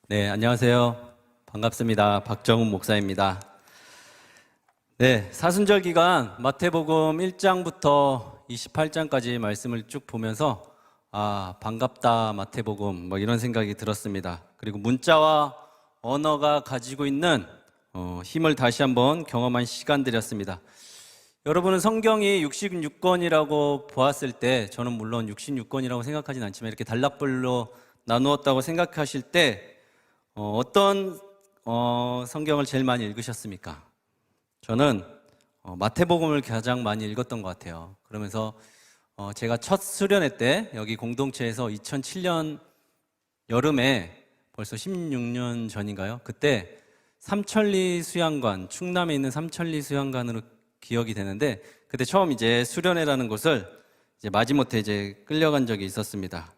네, 안녕하세요. 반갑습니다. 박정훈 목사입니다. 네, 사순절 기간 마태복음 1장부터 28장까지 말씀을 쭉 보면서 반갑다 마태복음 이런 생각이 들었습니다. 그리고 문자와 언어가 가지고 있는 힘을 다시 한번 경험한 시간들이었습니다. 여러분은 성경이 66권이라고 보았을 때, 저는 물론 66권이라고 생각하진 않지만 이렇게 단락별로 나누었다고 생각하실 때 어떤 성경을 제일 많이 읽으셨습니까? 저는 마태복음을 가장 많이 읽었던 것 같아요. 그러면서 제가 첫 수련회 때 여기 공동체에서 2007년 여름에 벌써 16년 전인가요? 그때 삼천리 수양관, 충남에 있는 삼천리 수양관으로 기억이 되는데, 그때 처음 이제 수련회라는 곳을 이제 마지못해 이제 끌려간 적이 있었습니다.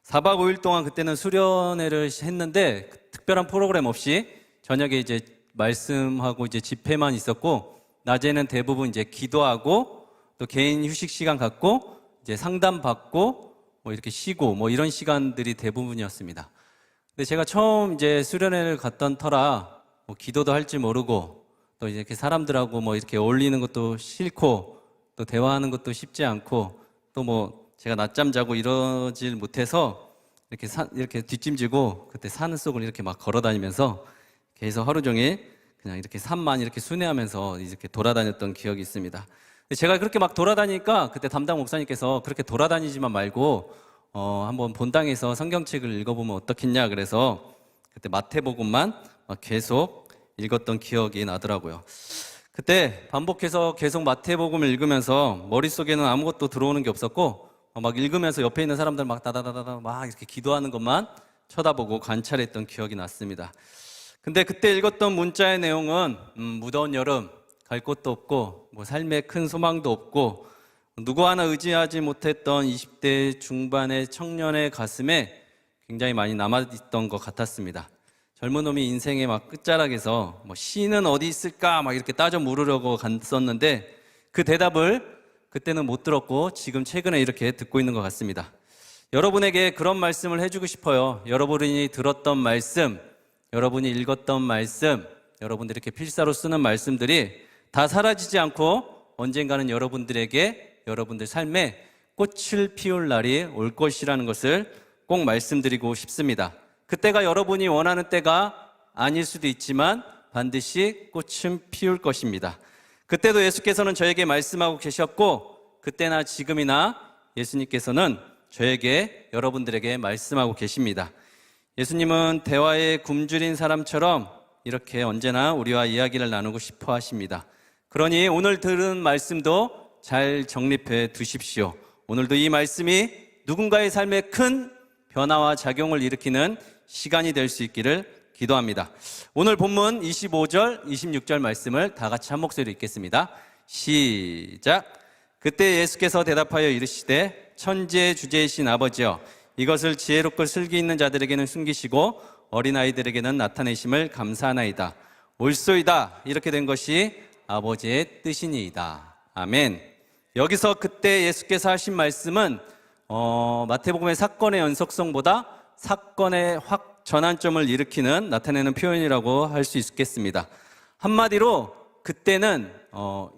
4박 5일 동안 그때는 수련회를 했는데 특별한 프로그램 없이 저녁에 이제 말씀하고 이제 집회만 있었고, 낮에는 대부분 이제 기도하고 또 개인 휴식 시간 갖고 이제 상담 받고 이렇게 쉬고 이런 시간들이 대부분이었습니다. 근데 제가 처음 이제 수련회를 갔던 터라 기도도 할 줄 모르고 또 이렇게 사람들하고 이렇게 어울리는 것도 싫고 또 대화하는 것도 쉽지 않고 또 제가 낮잠 자고 이러질 못해서 이렇게 뒷짐지고 그때 산 속을 이렇게 막 걸어 다니면서 계속 하루 종일 그냥 이렇게 산만 이렇게 순회하면서 이렇게 돌아다녔던 기억이 있습니다. 제가 그렇게 막 돌아다니니까 그때 담당 목사님께서 그렇게 돌아다니지만 말고 한번 본당에서 성경책을 읽어보면 어떻겠냐 그래서 그때 마태복음만 계속 읽었던 기억이 나더라고요. 그때 반복해서 계속 마태복음을 읽으면서 머릿속에는 아무것도 들어오는 게 없었고 막 읽으면서 옆에 있는 사람들 막 다다다다 막 이렇게 기도하는 것만 쳐다보고 관찰했던 기억이 났습니다. 근데 그때 읽었던 문자의 내용은 무더운 여름 갈 곳도 없고 삶에 큰 소망도 없고 누구 하나 의지하지 못했던 20대 중반의 청년의 가슴에 굉장히 많이 남아있던 것 같았습니다. 젊은 놈이 인생의 막 끝자락에서 시는 어디 있을까 막 이렇게 따져 물으려고 갔었는데 그 대답을 그때는 못 들었고 지금 최근에 이렇게 듣고 있는 것 같습니다. 여러분에게 그런 말씀을 해주고 싶어요. 여러분이 들었던 말씀, 여러분이 읽었던 말씀, 여러분들이 이렇게 필사로 쓰는 말씀들이 다 사라지지 않고 언젠가는 여러분들에게 여러분들 삶에 꽃을 피울 날이 올 것이라는 것을 꼭 말씀드리고 싶습니다. 그때가 여러분이 원하는 때가 아닐 수도 있지만 반드시 꽃은 피울 것입니다. 그때도 예수께서는 저에게 말씀하고 계셨고 그때나 지금이나 예수님께서는 저에게 여러분들에게 말씀하고 계십니다. 예수님은 대화에 굶주린 사람처럼 이렇게 언제나 우리와 이야기를 나누고 싶어 하십니다. 그러니 오늘 들은 말씀도 잘 정립해 두십시오. 오늘도 이 말씀이 누군가의 삶에 큰 변화와 작용을 일으키는 시간이 될 수 있기를 기도합니다. 오늘 본문 25절, 26절 말씀을 다 같이 한 목소리로 읽겠습니다. 시작. 그때 예수께서 대답하여 이르시되 천지의 주제이신 아버지여, 이것을 지혜롭고 슬기 있는 자들에게는 숨기시고 어린아이들에게는 나타내심을 감사하나이다. 옳소이다. 이렇게 된 것이 아버지의 뜻이니이다. 아멘. 여기서 그때 예수께서 하신 말씀은 마태복음의 사건의 연속성보다 사건의 전환점을 일으키는 나타내는 표현이라고 할 수 있겠습니다. 한마디로 그때는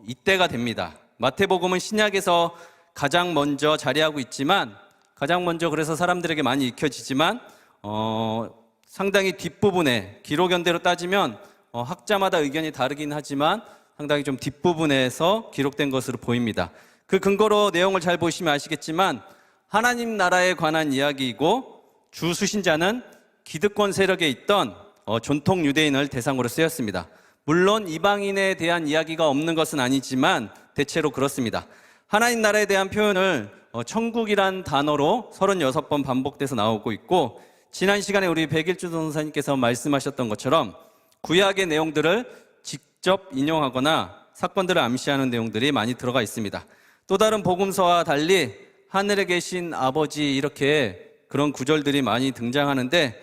이때가 됩니다. 마태복음은 신약에서 가장 먼저 자리하고 있지만 가장 먼저 그래서 사람들에게 많이 익혀지지만 상당히 뒷부분에 기록 연대로 따지면 학자마다 의견이 다르긴 하지만 상당히 좀 뒷부분에서 기록된 것으로 보입니다. 그 근거로 내용을 잘 보시면 아시겠지만 하나님 나라에 관한 이야기이고 주 수신자는 기득권 세력에 있던 전통 유대인을 대상으로 쓰였습니다. 물론 이방인에 대한 이야기가 없는 것은 아니지만 대체로 그렇습니다. 하나님 나라에 대한 표현을 천국이란 단어로 36번 반복돼서 나오고 있고, 지난 시간에 우리 백일주 전도사님께서 말씀하셨던 것처럼 구약의 내용들을 직접 인용하거나 사건들을 암시하는 내용들이 많이 들어가 있습니다. 또 다른 복음서와 달리 하늘에 계신 아버지 이렇게 그런 구절들이 많이 등장하는데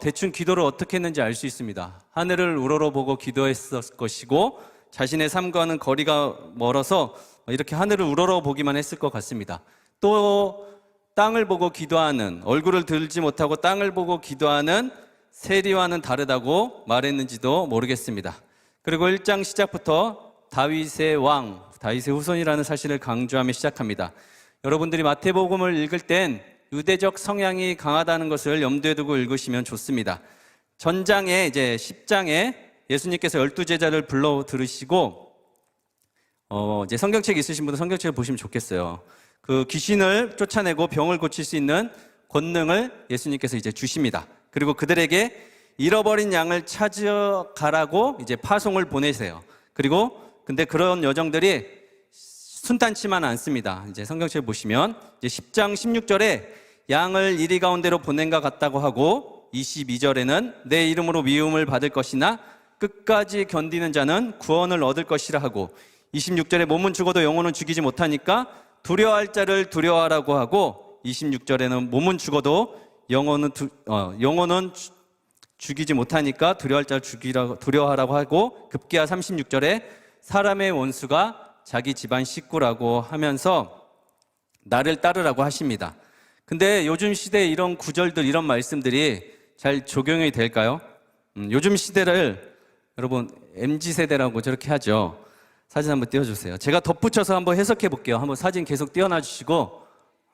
대충 기도를 어떻게 했는지 알 수 있습니다. 하늘을 우러러보고 기도했을 것이고 자신의 삶과는 거리가 멀어서 이렇게 하늘을 우러러보기만 했을 것 같습니다. 또 땅을 보고 기도하는, 얼굴을 들지 못하고 땅을 보고 기도하는 세리와는 다르다고 말했는지도 모르겠습니다. 그리고 1장 시작부터 다윗의 왕, 다윗의 후손이라는 사실을 강조하며 시작합니다. 여러분들이 마태복음을 읽을 땐 유대적 성향이 강하다는 것을 염두에 두고 읽으시면 좋습니다. 전장에 이제 10장에 예수님께서 12제자를 불러 들으시고 이제 성경책 있으신 분은 성경책을 보시면 좋겠어요. 그 귀신을 쫓아내고 병을 고칠 수 있는 권능을 예수님께서 이제 주십니다. 그리고 그들에게 잃어버린 양을 찾아가라고 이제 파송을 보내세요. 그리고 근데 그런 여정들이 순탄치만 않습니다. 이제 성경책을 보시면 이제 10장 16절에 양을 이리 가운데로 보낸가 같다고 하고 22절에는 내 이름으로 미움을 받을 것이나 끝까지 견디는 자는 구원을 얻을 것이라 하고 26절에 몸은 죽어도 영혼은 죽이지 못하니까 두려워할 자를 두려워하라고 하고 26절에는 몸은 죽어도 영혼은 죽이지 못하니까 두려워할 자를 두려워하라고 하고 급기야 36절에 사람의 원수가 자기 집안 식구라고 하면서 나를 따르라고 하십니다. 근데 요즘 시대에 이런 구절들, 이런 말씀들이 잘 적용이 될까요? 요즘 시대를 여러분 MZ세대라고 저렇게 하죠. 사진 한번 띄워주세요. 제가 덧붙여서 한번 해석해 볼게요. 한번 사진 계속 띄워놔 주시고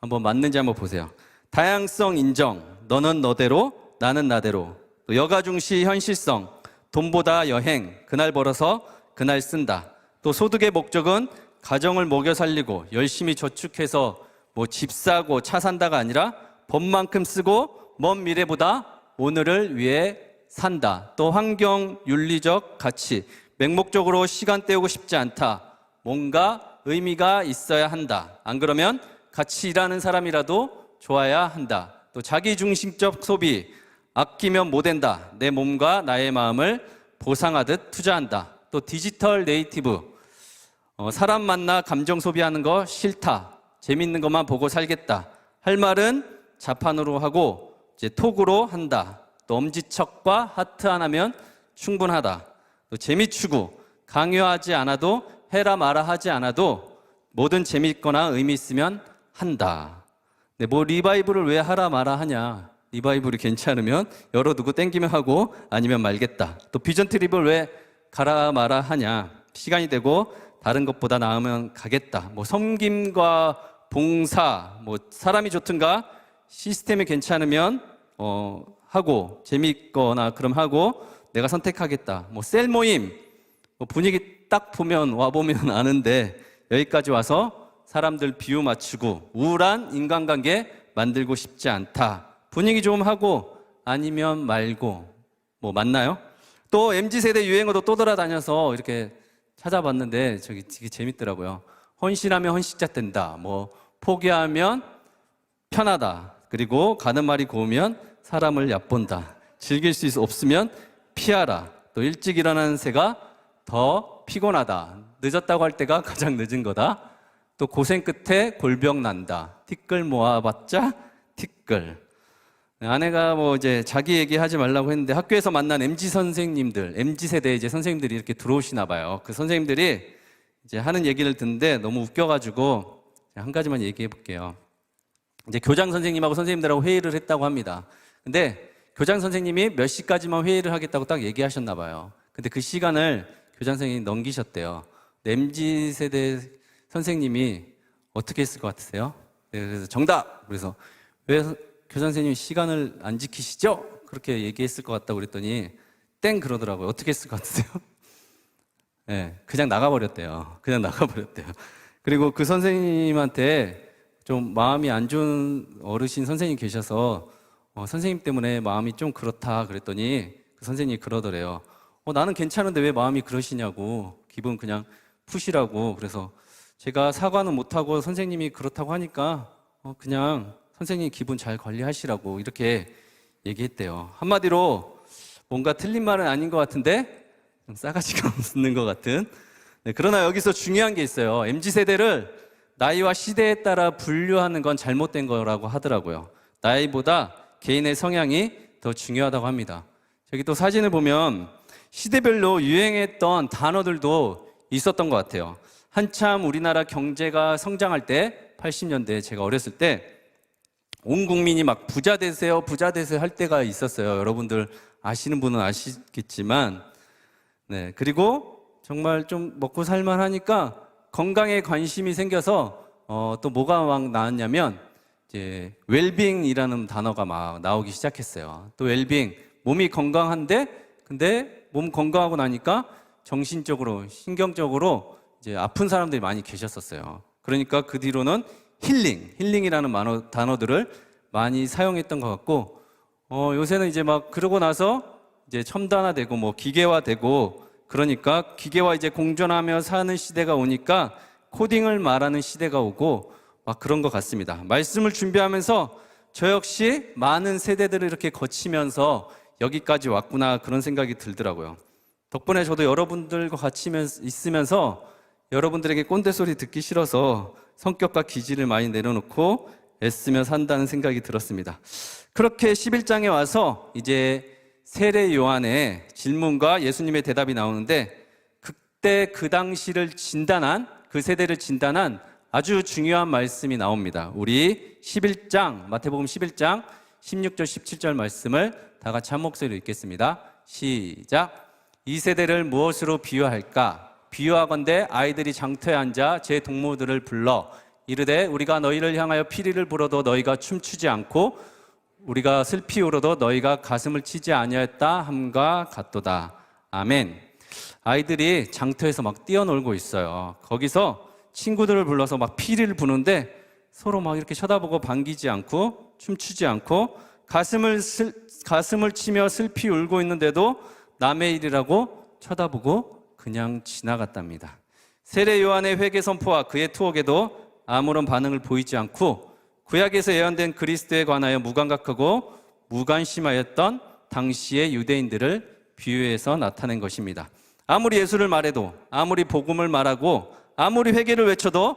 한번 맞는지 한번 보세요. 다양성 인정, 너는 너대로 나는 나대로. 또 여가 중시 현실성, 돈보다 여행, 그날 벌어서 그날 쓴다. 또 소득의 목적은 가정을 먹여 살리고 열심히 저축해서 뭐 집 사고 차 산다가 아니라 법만큼 쓰고 먼 미래보다 오늘을 위해 산다. 또 환경 윤리적 가치, 맹목적으로 시간 때우고 싶지 않다. 뭔가 의미가 있어야 한다. 안 그러면 같이 일하는 사람이라도 좋아야 한다. 또 자기중심적 소비, 아끼면 못 된다. 내 몸과 나의 마음을 보상하듯 투자한다. 또 디지털 네이티브, 사람 만나 감정 소비하는 거 싫다. 재밌는 것만 보고 살겠다. 할 말은 자판으로 하고 이제 톡으로 한다. 또 엄지척과 하트 하나면 충분하다. 또 재미추구, 강요하지 않아도 해라 마라 하지 않아도 뭐든 재밌거나 의미 있으면 한다. 네, 뭐 리바이브를 왜 하라 마라 하냐. 리바이브를 괜찮으면 열어두고 땡기면 하고 아니면 말겠다. 또 비전 트립을 왜 가라 마라 하냐. 시간이 되고 다른 것보다 나으면 가겠다. 뭐 섬김과 봉사, 뭐 사람이 좋든가 시스템이 괜찮으면 하고 재밌거나 그럼 하고 내가 선택하겠다. 뭐 셀 모임, 뭐 분위기 딱 보면 와보면 아는데 여기까지 와서 사람들 비유 맞추고 우울한 인간관계 만들고 싶지 않다. 분위기 좀 하고 아니면 말고 뭐 맞나요? 또 MZ세대 유행어도 또 돌아다녀서 이렇게 찾아봤는데 저기 되게 재밌더라고요. 헌신하면 헌신자 된다. 뭐 포기하면 편하다. 그리고 가는 말이 고우면 사람을 얕본다. 즐길 수 없으면 피하라. 또 일찍 일어나는 새가 더 피곤하다. 늦었다고 할 때가 가장 늦은 거다. 또 고생 끝에 골병 난다. 티끌 모아봤자 티끌. 아내가 뭐 이제 자기 얘기하지 말라고 했는데 학교에서 만난 MZ 선생님들, MZ 세대 이제 선생님들이 이렇게 들어오시나 봐요. 그 선생님들이 이제 하는 얘기를 듣는데 너무 웃겨가지고 한 가지만 얘기해 볼게요. 이제 교장 선생님하고 선생님들하고 회의를 했다고 합니다. 근데 교장 선생님이 몇 시까지만 회의를 하겠다고 딱 얘기하셨나 봐요. 근데 그 시간을 교장 선생님이 넘기셨대요. MZ 세대 선생님이 어떻게 했을 것 같으세요? 네, 그래서 정답! 그래서 왜 교장 선생님이 시간을 안 지키시죠? 그렇게 얘기했을 것 같다고 그랬더니 땡 그러더라고요. 어떻게 했을 것 같으세요? 네, 그냥 나가버렸대요. 그냥 나가버렸대요. 그리고 그 선생님한테 좀 마음이 안 좋은 어르신 선생님 계셔서 선생님 때문에 마음이 좀 그렇다 그랬더니 그 선생님이 그러더래요. 나는 괜찮은데 왜 마음이 그러시냐고. 기분 그냥 푸시라고. 그래서 제가 사과는 못하고 선생님이 그렇다고 하니까 그냥 선생님 기분 잘 관리하시라고 이렇게 얘기했대요. 한마디로 뭔가 틀린 말은 아닌 것 같은데 좀 싸가지가 없는 것 같은. 네, 그러나 여기서 중요한 게 있어요. MZ세대를 나이와 시대에 따라 분류하는 건 잘못된 거라고 하더라고요. 나이보다 개인의 성향이 더 중요하다고 합니다. 저기 또 사진을 보면 시대별로 유행했던 단어들도 있었던 것 같아요. 한참 우리나라 경제가 성장할 때 80년대 제가 어렸을 때 온 국민이 막 부자 되세요, 부자 되세요 할 때가 있었어요. 여러분들 아시는 분은 아시겠지만, 네, 그리고 정말 좀 먹고 살만 하니까 건강에 관심이 생겨서 또 뭐가 막 나왔냐면 이제 웰빙이라는 단어가 막 나오기 시작했어요. 또 웰빙, 몸이 건강한데 근데 몸 건강하고 나니까 정신적으로, 신경적으로 이제 아픈 사람들이 많이 계셨었어요. 그러니까 그 뒤로는 힐링이라는 단어들을 많이 사용했던 것 같고, 요새는 이제 막 그러고 나서 이제 첨단화되고 뭐 기계화되고, 그러니까 기계와 이제 공존하며 사는 시대가 오니까 코딩을 말하는 시대가 오고 막 그런 것 같습니다. 말씀을 준비하면서 저 역시 많은 세대들을 이렇게 거치면서 여기까지 왔구나, 그런 생각이 들더라고요. 덕분에 저도 여러분들과 같이 있으면서 여러분들에게 꼰대 소리 듣기 싫어서 성격과 기질을 많이 내려놓고 애쓰며 산다는 생각이 들었습니다. 그렇게 11장에 와서 이제 세례 요한의 질문과 예수님의 대답이 나오는데, 그때 그 당시를 진단한, 그 세대를 진단한 아주 중요한 말씀이 나옵니다. 우리 11장, 마태복음 11장 16절 17절 말씀을 다 같이 한 목소리로 읽겠습니다. 시작. 이 세대를 무엇으로 비유할까? 비유하건대 아이들이 장터에 앉아 제 동무들을 불러 이르되 우리가 너희를 향하여 피리를 불어도 너희가 춤추지 않고 우리가 슬피 울어도 너희가 가슴을 치지 아니하였다 함과 같도다. 아멘. 아이들이 장터에서 막 뛰어놀고 있어요. 거기서 친구들을 불러서 막 피리를 부는데 서로 막 이렇게 쳐다보고 반기지 않고 춤추지 않고 가슴을 치며 슬피 울고 있는데도 남의 일이라고 쳐다보고 그냥 지나갔답니다. 세례 요한의 회개 선포와 그의 투옥에도 아무런 반응을 보이지 않고 구약에서 예언된 그리스도에 관하여 무감각하고 무관심하였던 당시의 유대인들을 비유해서 나타낸 것입니다. 아무리 예수를 말해도, 아무리 복음을 말하고, 아무리 회개를 외쳐도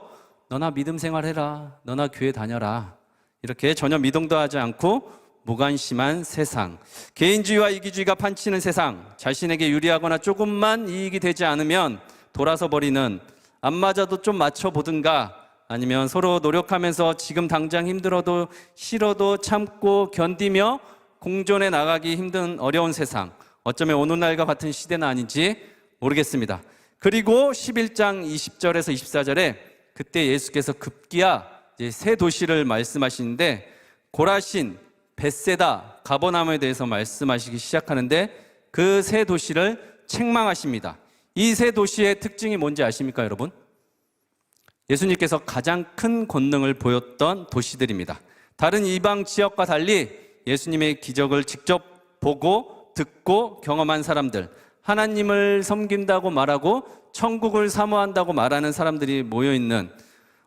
너나 믿음 생활해라, 너나 교회 다녀라, 이렇게 전혀 미동도 하지 않고 무관심한 세상, 개인주의와 이기주의가 판치는 세상, 자신에게 유리하거나 조금만 이익이 되지 않으면 돌아서 버리는, 안 맞아도 좀 맞춰보든가, 아니면 서로 노력하면서 지금 당장 힘들어도 싫어도 참고 견디며 공존해 나가기 힘든 어려운 세상, 어쩌면 오늘날과 같은 시대는 아닌지 모르겠습니다. 그리고 11장 20절에서 24절에 그때 예수께서 급기야 이제 세 도시를 말씀하시는데, 고라신, 벳세다, 가버나움에 대해서 말씀하시기 시작하는데 그 세 도시를 책망하십니다. 이 세 도시의 특징이 뭔지 아십니까, 여러분? 예수님께서 가장 큰 권능을 보였던 도시들입니다. 다른 이방 지역과 달리 예수님의 기적을 직접 보고 듣고 경험한 사람들, 하나님을 섬긴다고 말하고 천국을 사모한다고 말하는 사람들이 모여있는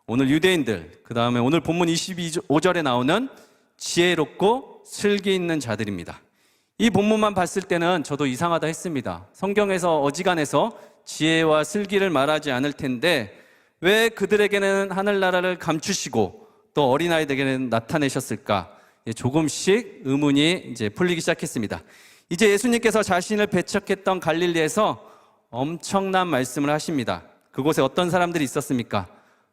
오늘 유대인들, 그 다음에 오늘 본문 25절에 나오는 지혜롭고 슬기 있는 자들입니다. 이 본문만 봤을 때는 저도 이상하다 했습니다. 성경에서 어지간해서 지혜와 슬기를 말하지 않을 텐데 왜 그들에게는 하늘나라를 감추시고 또 어린아이들에게는 나타내셨을까? 조금씩 의문이 이제 풀리기 시작했습니다. 이제 예수님께서 자신을 배척했던 갈릴리에서 엄청난 말씀을 하십니다. 그곳에 어떤 사람들이 있었습니까?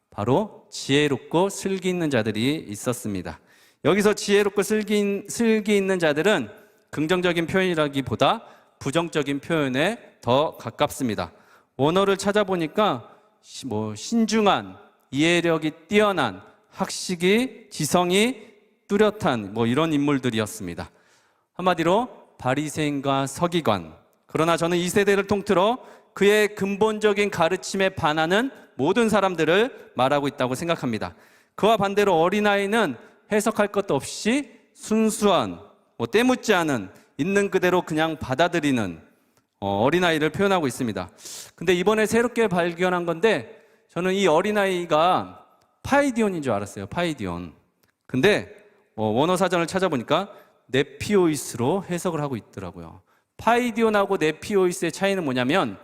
바로 지혜롭고 슬기 있는 자들이 있었습니다. 여기서 지혜롭고 슬기 있는 자들은 긍정적인 표현이라기보다 부정적인 표현에 더 가깝습니다. 원어를 찾아보니까 신중한, 이해력이 뛰어난, 학식이, 지성이 뚜렷한 이런 인물들이었습니다. 한마디로 바리새인과 서기관. 그러나 저는 이 세대를 통틀어 그의 근본적인 가르침에 반하는 모든 사람들을 말하고 있다고 생각합니다. 그와 반대로 어린아이는 해석할 것도 없이 순수한, 때묻지 않은, 있는 그대로 그냥 받아들이는 어린아이를 표현하고 있습니다. 근데 이번에 새롭게 발견한 건데 저는 이 어린아이가 파이디온인 줄 알았어요. 파이디온. 근데 원어 사전을 찾아보니까 네피오이스로 해석을 하고 있더라고요. 파이디온하고 네피오이스의 차이는 뭐냐면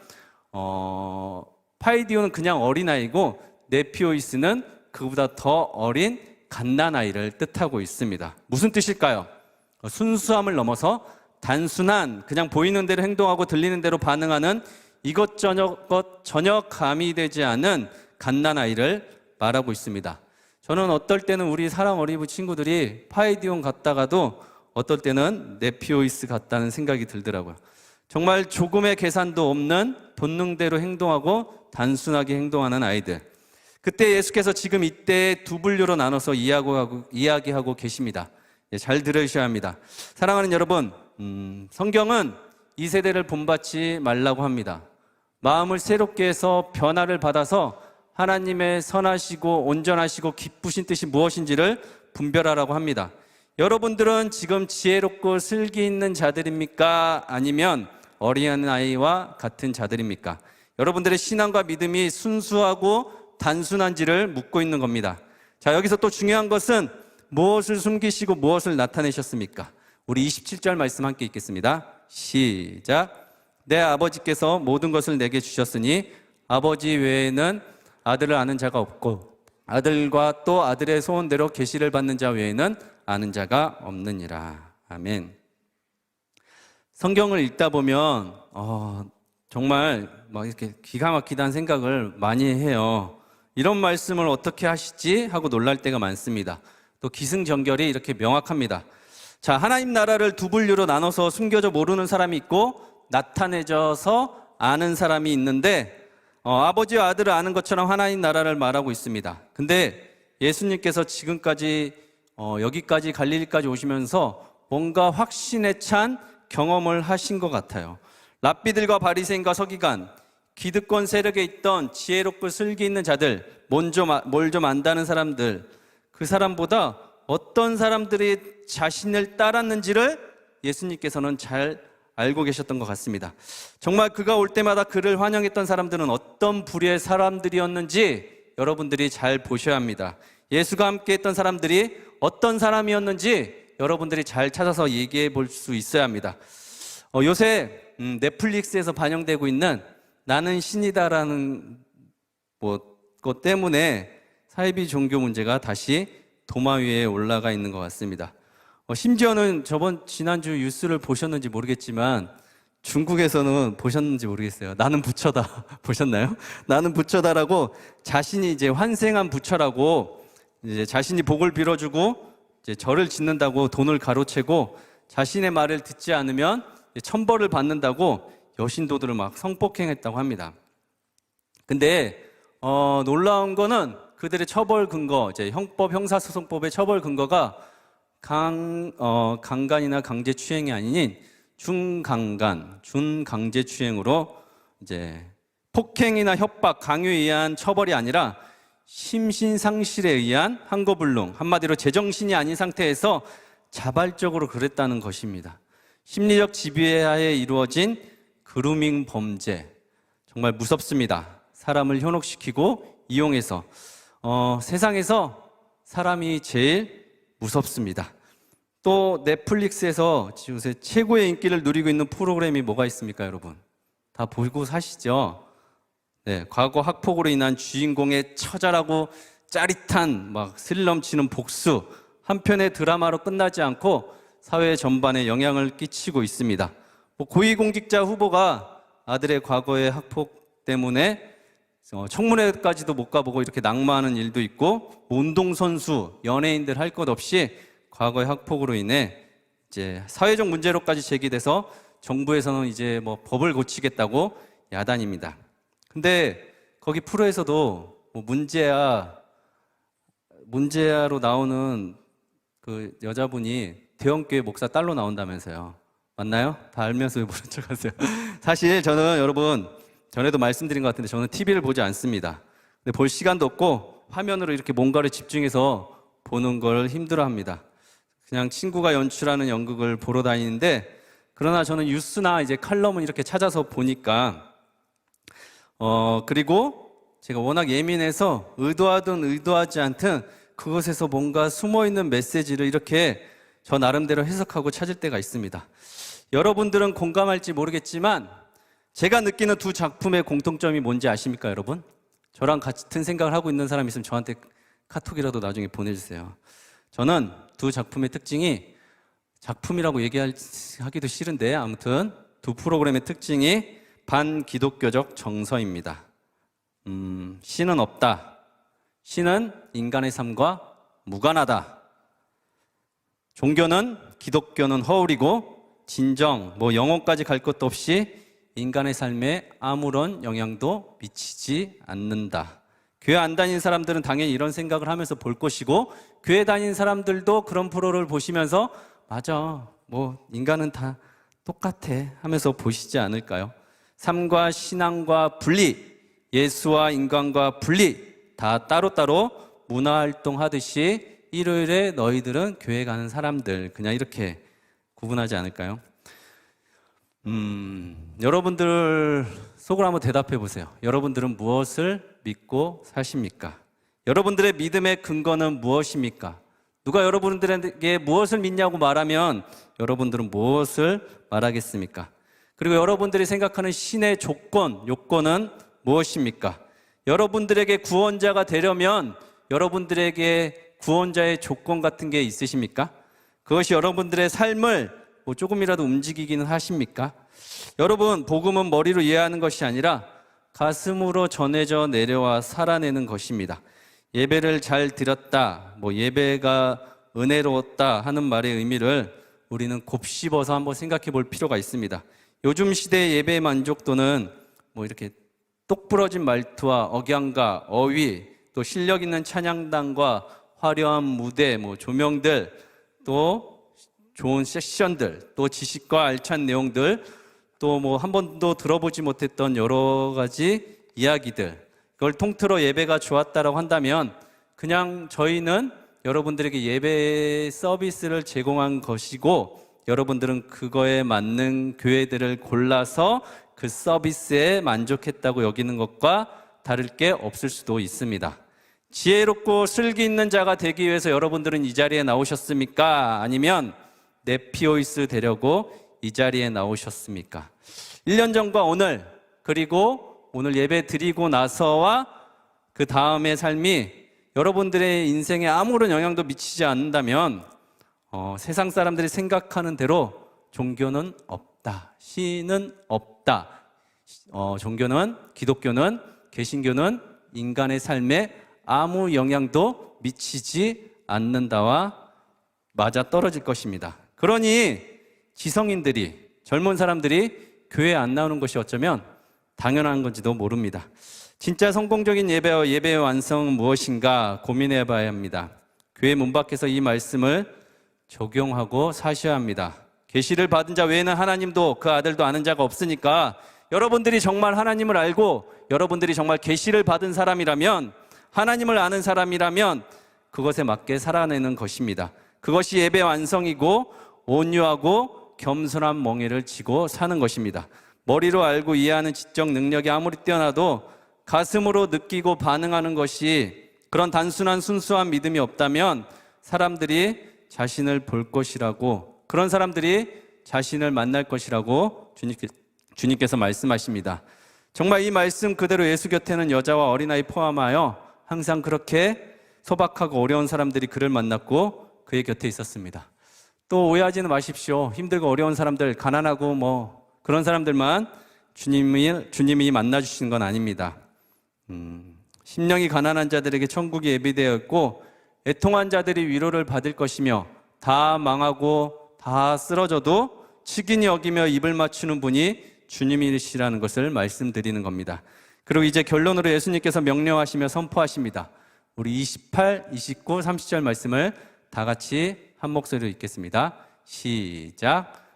파이디온은 그냥 어린아이고 네피오이스는 그보다 더 어린 갓난아이를 뜻하고 있습니다. 무슨 뜻일까요? 순수함을 넘어서 단순한, 그냥 보이는 대로 행동하고 들리는 대로 반응하는 이것저것 전혀 가미되지 않은 갓난아이를 말하고 있습니다. 저는 어떨 때는 우리 사랑 어린이집 친구들이 파이디온 갔다가도 어떨 때는 네피오이스 같다는 생각이 들더라고요. 정말 조금의 계산도 없는 본능대로 행동하고 단순하게 행동하는 아이들. 그때 예수께서 지금 이때 두 분류로 나눠서 이야기하고 계십니다. 잘 들으셔야 합니다. 사랑하는 여러분, 성경은 이 세대를 본받지 말라고 합니다. 마음을 새롭게 해서 변화를 받아서 하나님의 선하시고 온전하시고 기쁘신 뜻이 무엇인지를 분별하라고 합니다. 여러분들은 지금 지혜롭고 슬기 있는 자들입니까? 아니면 어린아이와 같은 자들입니까? 여러분들의 신앙과 믿음이 순수하고 단순한지를 묻고 있는 겁니다. 자, 여기서 또 중요한 것은 무엇을 숨기시고 무엇을 나타내셨습니까? 우리 27절 말씀 함께 읽겠습니다. 시작. 내 아버지께서 모든 것을 내게 주셨으니 아버지 외에는 아들을 아는 자가 없고 아들과 또 아들의 소원대로 계시를 받는 자 외에는 아는 자가 없느니라. 아멘. 성경을 읽다 보면 정말 막 이렇게 기가 막히다는 생각을 많이 해요. 이런 말씀을 어떻게 하시지? 하고 놀랄 때가 많습니다. 또 기승전결이 이렇게 명확합니다. 자, 하나님 나라를 두 분류로 나눠서 숨겨져 모르는 사람이 있고 나타내져서 아는 사람이 있는데 아버지와 아들을 아는 것처럼 하나님 나라를 말하고 있습니다. 근데 예수님께서 지금까지 여기까지 갈릴리까지 오시면서 뭔가 확신에 찬 경험을 하신 것 같아요. 랍비들과 바리새인과 서기관, 기득권 세력에 있던 지혜롭고 슬기 있는 자들, 뭘 좀 안다는 사람들, 그 사람보다 어떤 사람들이 자신을 따랐는지를 예수님께서는 잘 알고 계셨던 것 같습니다. 정말 그가 올 때마다 그를 환영했던 사람들은 어떤 부류의 사람들이었는지 여러분들이 잘 보셔야 합니다. 예수가 함께 했던 사람들이 어떤 사람이었는지 여러분들이 잘 찾아서 얘기해 볼 수 있어야 합니다. 요새 넷플릭스에서 반영되고 있는 나는 신이다라는 것 때문에 사이비 종교 문제가 다시 도마 위에 올라가 있는 것 같습니다. 심지어는 지난주 뉴스를 보셨는지 모르겠지만 중국에서는 보셨는지 모르겠어요. 나는 부처다. 보셨나요? 나는 부처다라고 자신이 이제 환생한 부처라고 이제 자신이 복을 빌어주고 이제 절을 짓는다고 돈을 가로채고 자신의 말을 듣지 않으면 천벌을 받는다고 여신도들을 막 성폭행했다고 합니다. 근데 놀라운 거는 그들의 처벌 근거, 이제 형사소송법의 처벌 근거가 강간이나 강제추행이 아닌 준강제추행으로 이제 폭행이나 협박, 강요에 의한 처벌이 아니라 심신상실에 의한 항거불능, 한마디로 제정신이 아닌 상태에서 자발적으로 그랬다는 것입니다. 심리적 지배하에 이루어진 그루밍 범죄, 정말 무섭습니다. 사람을 현혹시키고 이용해서 세상에서 사람이 제일 무섭습니다. 또 넷플릭스에서 요새 최고의 인기를 누리고 있는 프로그램이 뭐가 있습니까, 여러분? 다 보고 사시죠? 네, 과거 학폭으로 인한 주인공의 처절하고 짜릿한 막 스릴 넘치는 복수, 한편의 드라마로 끝나지 않고 사회 전반에 영향을 끼치고 있습니다. 고위공직자 후보가 아들의 과거의 학폭 때문에 청문회까지도 못 가보고 이렇게 낙마하는 일도 있고, 운동선수, 연예인들 할 것 없이 과거의 학폭으로 인해 이제 사회적 문제로까지 제기돼서 정부에서는 이제 법을 고치겠다고 야단입니다. 근데 거기 프로에서도 문제아로 나오는 그 여자분이 대형교회 목사 딸로 나온다면서요. 맞나요? 다 알면서 왜 모른 척 하세요? 사실 저는 여러분 전에도 말씀드린 것 같은데 저는 TV를 보지 않습니다. 근데 볼 시간도 없고 화면으로 이렇게 뭔가를 집중해서 보는 걸 힘들어합니다. 그냥 친구가 연출하는 연극을 보러 다니는데, 그러나 저는 뉴스나 이제 칼럼을 이렇게 찾아서 보니까 그리고 제가 워낙 예민해서 의도하든 의도하지 않든 그것에서 뭔가 숨어있는 메시지를 이렇게 저 나름대로 해석하고 찾을 때가 있습니다. 여러분들은 공감할지 모르겠지만 제가 느끼는 두 작품의 공통점이 뭔지 아십니까, 여러분? 저랑 같은 생각을 하고 있는 사람 있으면 저한테 카톡이라도 나중에 보내주세요. 저는 두 작품의 특징이, 작품이라고 얘기하기도 싫은데 아무튼 두 프로그램의 특징이 반기독교적 정서입니다. 신은 없다. 신은 인간의 삶과 무관하다. 종교는 기독교는 허울이고 진정 영혼까지 갈 것도 없이 인간의 삶에 아무런 영향도 미치지 않는다. 교회 안 다니는 사람들은 당연히 이런 생각을 하면서 볼 것이고, 교회 다니는 사람들도 그런 프로를 보시면서 맞아, 인간은 다 똑같아 하면서 보시지 않을까요? 삶과 신앙과 분리, 예수와 인간과 분리, 다 따로따로 문화활동 하듯이 일요일에 너희들은 교회 가는 사람들, 그냥 이렇게 구분하지 않을까요? 여러분들 속으로 한번 대답해 보세요. 여러분들은 무엇을 믿고 사십니까? 여러분들의 믿음의 근거는 무엇입니까? 누가 여러분들에게 무엇을 믿냐고 말하면 여러분들은 무엇을 말하겠습니까? 그리고 여러분들이 생각하는 신의 조건, 요건은 무엇입니까? 여러분들에게 구원자가 되려면 여러분들에게 구원자의 조건 같은 게 있으십니까? 그것이 여러분들의 삶을 조금이라도 움직이기는 하십니까? 여러분, 복음은 머리로 이해하는 것이 아니라 가슴으로 전해져 내려와 살아내는 것입니다. 예배를 잘 드렸다, 예배가 은혜로웠다 하는 말의 의미를 우리는 곱씹어서 한번 생각해 볼 필요가 있습니다. 요즘 시대의 예배의 만족도는 이렇게 똑부러진 말투와 억양과 어휘, 또 실력 있는 찬양단과 화려한 무대, 조명들, 또 좋은 세션들, 또 지식과 알찬 내용들, 또 한 번도 들어보지 못했던 여러 가지 이야기들, 그걸 통틀어 예배가 좋았다라고 한다면 그냥 저희는 여러분들에게 예배 서비스를 제공한 것이고, 여러분들은 그거에 맞는 교회들을 골라서 그 서비스에 만족했다고 여기는 것과 다를 게 없을 수도 있습니다. 지혜롭고 슬기 있는 자가 되기 위해서 여러분들은 이 자리에 나오셨습니까? 아니면 네피오이스 되려고 이 자리에 나오셨습니까? 1년 전과 오늘, 그리고 오늘 예배 드리고 나서와 그 다음의 삶이 여러분들의 인생에 아무런 영향도 미치지 않는다면 세상 사람들이 생각하는 대로 종교는 없다, 신은 없다, 종교는, 기독교는, 개신교는 인간의 삶에 아무 영향도 미치지 않는다와 맞아 떨어질 것입니다. 그러니 지성인들이, 젊은 사람들이 교회에 안 나오는 것이 어쩌면 당연한 건지도 모릅니다. 진짜 성공적인 예배와 예배의 완성은 무엇인가 고민해 봐야 합니다. 교회 문 밖에서 이 말씀을 적용하고 사셔야 합니다. 계시를 받은 자 외에는 하나님도 그 아들도 아는 자가 없으니까 여러분들이 정말 하나님을 알고 여러분들이 정말 계시를 받은 사람이라면, 하나님을 아는 사람이라면 그것에 맞게 살아내는 것입니다. 그것이 예배 완성이고 온유하고 겸손한 멍에를 지고 사는 것입니다. 머리로 알고 이해하는 지적 능력이 아무리 뛰어나도 가슴으로 느끼고 반응하는 것이, 그런 단순한 순수한 믿음이 없다면 사람들이 자신을 볼 것이라고, 그런 사람들이 자신을 만날 것이라고 주님께서 말씀하십니다. 정말 이 말씀 그대로 예수 곁에는 여자와 어린아이 포함하여 항상 그렇게 소박하고 어려운 사람들이 그를 만났고 그의 곁에 있었습니다. 또 오해하지는 마십시오. 힘들고 어려운 사람들, 가난하고 그런 사람들만 주님이 만나주시는 건 아닙니다. 심령이 가난한 자들에게 천국이 예비되어 있고 애통한 자들이 위로를 받을 것이며, 다 망하고 다 쓰러져도 측인이 여기며 입을 맞추는 분이 주님이시라는 것을 말씀드리는 겁니다. 그리고 이제 결론으로 예수님께서 명령하시며 선포하십니다. 우리 28, 29, 30절 말씀을 다 같이 한 목소리로 읽겠습니다. 시작.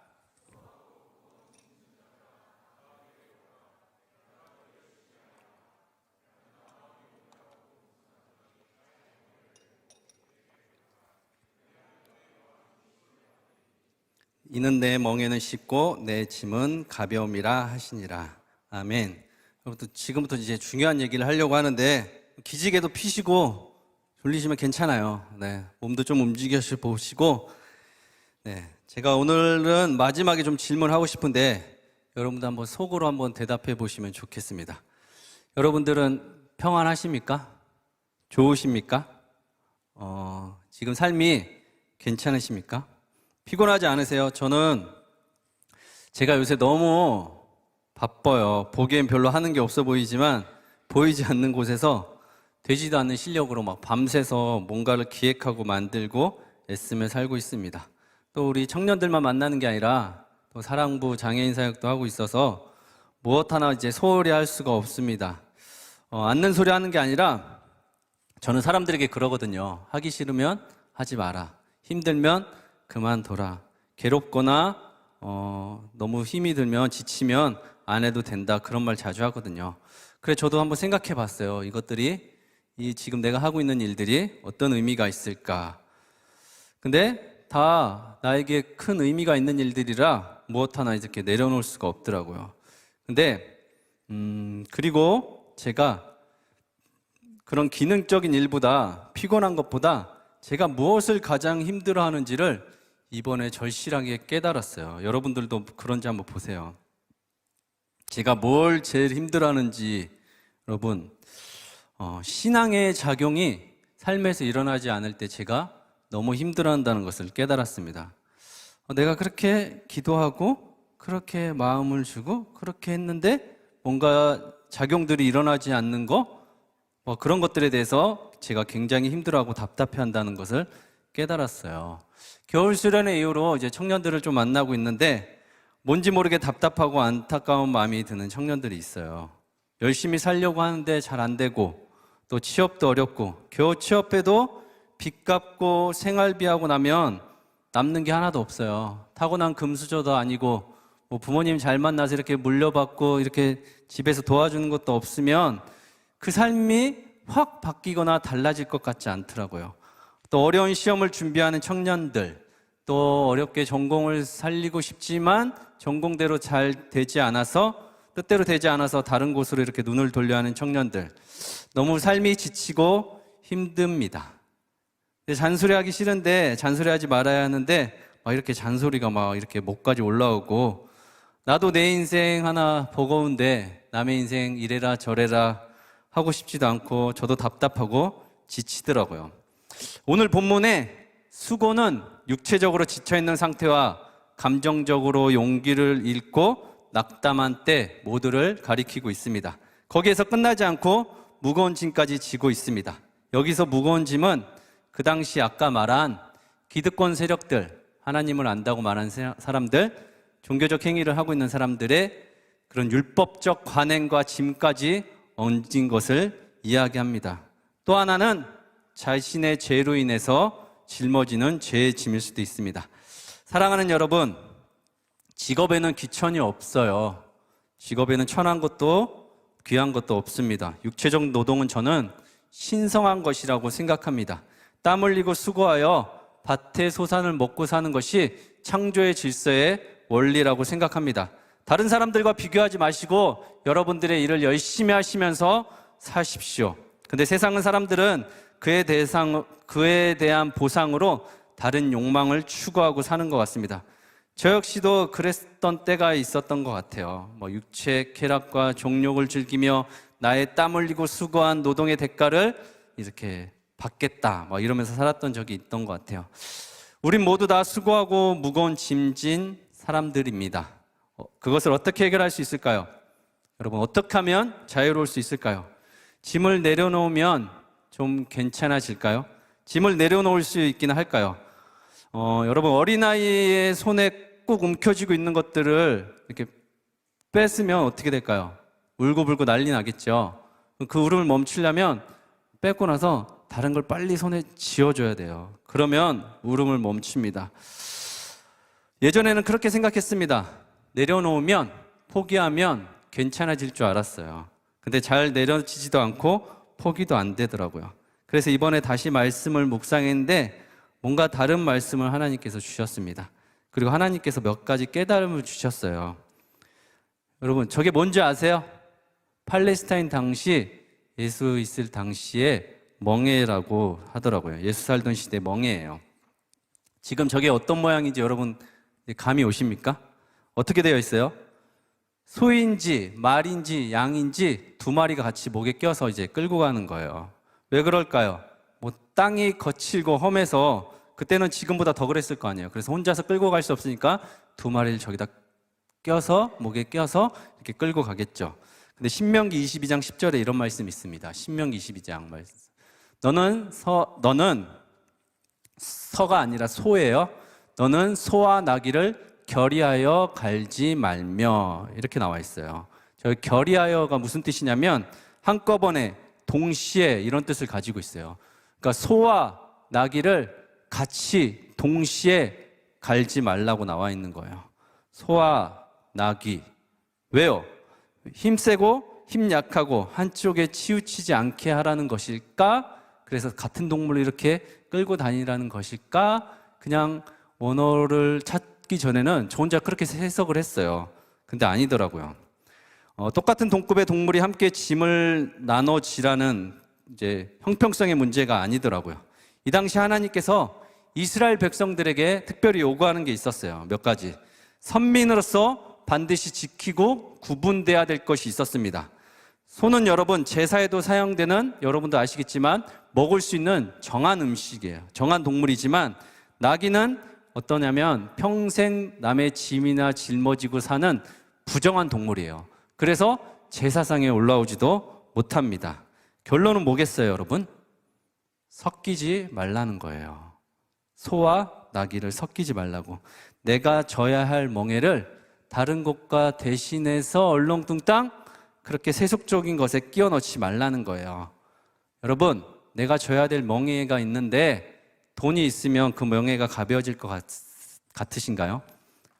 이는 내 멍에는 쉽고 내 짐은 가벼움이라 하시니라. 아멘. 지금부터 이제 중요한 얘기를 하려고 하는데, 기지개도 피시고 졸리시면 괜찮아요. 몸도 좀 움직여 보시고, 제가 오늘은 마지막에 좀 질문하고 싶은데 여러분도 한번 속으로 한번 대답해 보시면 좋겠습니다. 여러분들은 평안하십니까? 좋으십니까? 지금 삶이 괜찮으십니까? 피곤하지 않으세요? 저는 제가 요새 너무 바빠요. 보기엔 별로 하는 게 없어 보이지만 보이지 않는 곳에서 되지도 않는 실력으로 밤새서 뭔가를 기획하고 만들고 애쓰며 살고 있습니다. 또 우리 청년들만 만나는 게 아니라 또 사랑부 장애인 사역도 하고 있어서 무엇 하나 이제 소홀히 할 수가 없습니다. 앉는 소리 하는 게 아니라 저는 사람들에게 그러거든요. 하기 싫으면 하지 마라. 힘들면 그만둬라. 괴롭거나 너무 힘이 들면 지치면 안 해도 된다. 그런 말 자주 하거든요. 그래 저도 한번 생각해 봤어요. 이것들이 지금 내가 하고 있는 일들이 어떤 의미가 있을까. 근데 다 나에게 큰 의미가 있는 일들이라 무엇 하나 이렇게 내려놓을 수가 없더라고요. 근데 그리고 제가 그런 기능적인 일보다 피곤한 것보다 제가 무엇을 가장 힘들어하는지를 이번에 절실하게 깨달았어요. 여러분들도 그런지 한번 보세요. 제가 뭘 제일 힘들어하는지 여러분 신앙의 작용이 삶에서 일어나지 않을 때 제가 너무 힘들어한다는 것을 깨달았습니다. 내가 그렇게 기도하고 그렇게 마음을 주고 그렇게 했는데 뭔가 작용들이 일어나지 않는 거 그런 것들에 대해서 제가 굉장히 힘들어하고 답답해한다는 것을 깨달았어요. 겨울 수련회 이후로 이제 청년들을 좀 만나고 있는데 뭔지 모르게 답답하고 안타까운 마음이 드는 청년들이 있어요. 열심히 살려고 하는데 잘 안 되고 또 취업도 어렵고 겨우 취업해도 빚 갚고 생활비하고 나면 남는 게 하나도 없어요. 타고난 금수저도 아니고 뭐 부모님 잘 만나서 이렇게 물려받고 이렇게 집에서 도와주는 것도 없으면 그 삶이 확 바뀌거나 달라질 것 같지 않더라고요. 또 어려운 시험을 준비하는 청년들, 또 어렵게 전공을 살리고 싶지만 전공대로 잘 되지 않아서 뜻대로 되지 않아서 다른 곳으로 이렇게 눈을 돌려 하는 청년들, 너무 삶이 지치고 힘듭니다. 잔소리하기 싫은데 잔소리하지 말아야 하는데 막 이렇게 잔소리가 막 이렇게 목까지 올라오고 나도 내 인생 하나 버거운데 남의 인생 이래라 저래라 하고 싶지도 않고 저도 답답하고 지치더라고요. 오늘 본문에 수고는 육체적으로 지쳐있는 상태와 감정적으로 용기를 잃고 낙담한 때 모두를 가리키고 있습니다. 거기에서 끝나지 않고 무거운 짐까지 지고 있습니다. 여기서 무거운 짐은 그 당시 아까 말한 기득권 세력들, 하나님을 안다고 말한 사람들, 종교적 행위를 하고 있는 사람들의 그런 율법적 관행과 짐까지 얹은 것을 이야기합니다. 또 하나는 자신의 죄로 인해서 짊어지는 죄의 짐일 수도 있습니다. 사랑하는 여러분, 직업에는 귀천이 없어요. 직업에는 천한 것도 귀한 것도 없습니다. 육체적 노동은 저는 신성한 것이라고 생각합니다. 땀 흘리고 수고하여 밭의 소산을 먹고 사는 것이 창조의 질서의 원리라고 생각합니다. 다른 사람들과 비교하지 마시고 여러분들의 일을 열심히 하시면서 사십시오. 근데 세상은 사람들은 그에 대한 보상으로 다른 욕망을 추구하고 사는 것 같습니다. 저 역시도 그랬던 때가 있었던 것 같아요. 육체 쾌락과 종욕을 즐기며 나의 땀 흘리고 수고한 노동의 대가를 이렇게 받겠다 이러면서 살았던 적이 있던 것 같아요. 우린 모두 다 수고하고 무거운 짐진 사람들입니다. 그것을 어떻게 해결할 수 있을까요? 여러분, 어떻게 하면 자유로울 수 있을까요? 짐을 내려놓으면 좀 괜찮아질까요? 짐을 내려놓을 수 있기는 할까요? 여러분, 어린아이의 손에 꼭 움켜쥐고 있는 것들을 이렇게 뺐으면 어떻게 될까요? 울고불고 난리 나겠죠. 그 울음을 멈추려면 뺏고 나서 다른 걸 빨리 손에 쥐어줘야 돼요. 그러면 울음을 멈춥니다. 예전에는 그렇게 생각했습니다. 내려놓으면, 포기하면 괜찮아질 줄 알았어요. 근데 잘 내려지지도 않고 포기도 안 되더라고요. 그래서 이번에 다시 말씀을 묵상했는데 뭔가 다른 말씀을 하나님께서 주셨습니다. 그리고 하나님께서 몇 가지 깨달음을 주셨어요. 여러분, 저게 뭔지 아세요? 팔레스타인 당시 예수 있을 당시에 멍에라고 하더라고요. 예수 살던 시대 멍에예요. 지금 저게 어떤 모양인지 여러분 감이 오십니까? 어떻게 되어 있어요? 소인지 말인지 양인지 두 마리가 같이 목에 껴서 이제 끌고 가는 거예요. 왜 그럴까요? 땅이 거칠고 험해서 그때는 지금보다 더 그랬을 거 아니에요. 그래서 혼자서 끌고 갈 수 없으니까 두 마리를 저기다 껴서 목에 껴서 이렇게 끌고 가겠죠. 근데 신명기 22장 10절에 이런 말씀이 있습니다. 신명기 22장 말씀. 너는 서가 아니라 소예요. 너는 소와 나귀를 결의하여 갈지 말며 이렇게 나와 있어요. 저 결의하여가 무슨 뜻이냐면 한꺼번에 동시에 이런 뜻을 가지고 있어요. 그러니까 소와 나귀를 같이 동시에 갈지 말라고 나와 있는 거예요. 소와 나귀. 왜요? 힘세고 힘 약하고 한쪽에 치우치지 않게 하라는 것일까? 그래서 같은 동물을 이렇게 끌고 다니라는 것일까? 그냥 원어를 찾기 전에는 저 혼자 그렇게 해석을 했어요. 근데 아니더라고요. 똑같은 동급의 동물이 함께 짐을 나눠지라는 이제 형평성의 문제가 아니더라고요. 이 당시 하나님께서 이스라엘 백성들에게 특별히 요구하는 게 있었어요. 몇 가지. 선민으로서 반드시 지키고 구분돼야 될 것이 있었습니다. 소는 여러분 제사에도 사용되는, 여러분도 아시겠지만 먹을 수 있는 정한 음식이에요. 정한 동물이지만 나귀는 어떠냐면 평생 남의 짐이나 짊어지고 사는 부정한 동물이에요. 그래서 제사상에 올라오지도 못합니다. 결론은 뭐겠어요, 여러분? 섞이지 말라는 거예요. 소와 나귀를 섞이지 말라고. 내가 져야 할 멍에를 다른 것과 대신해서 얼렁뚱땅 그렇게 세속적인 것에 끼워 넣지 말라는 거예요. 여러분, 내가 져야 될 멍에가 있는데 돈이 있으면 그 멍에가 가벼워질 것 같으신가요?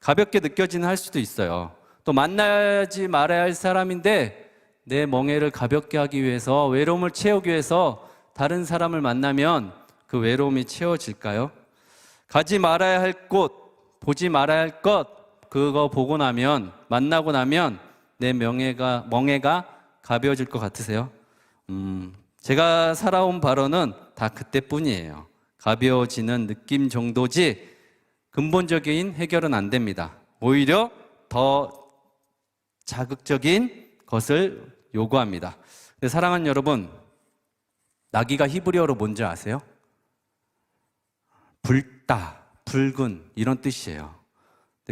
가볍게 느껴지는 할 수도 있어요. 또 만나지 말아야 할 사람인데 내 멍에를 가볍게 하기 위해서, 외로움을 채우기 위해서 다른 사람을 만나면 그 외로움이 채워질까요? 가지 말아야 할 곳, 보지 말아야 할 것, 그거 보고 나면, 만나고 나면 내 멍에가 가벼워질 것 같으세요? 제가 살아온 바로는 다 그때뿐이에요. 가벼워지는 느낌 정도지 근본적인 해결은 안 됩니다. 오히려 더 자극적인 것을 요구합니다. 근데 사랑하는 여러분, 나귀가 히브리어로 뭔지 아세요? 붉다, 붉은 이런 뜻이에요.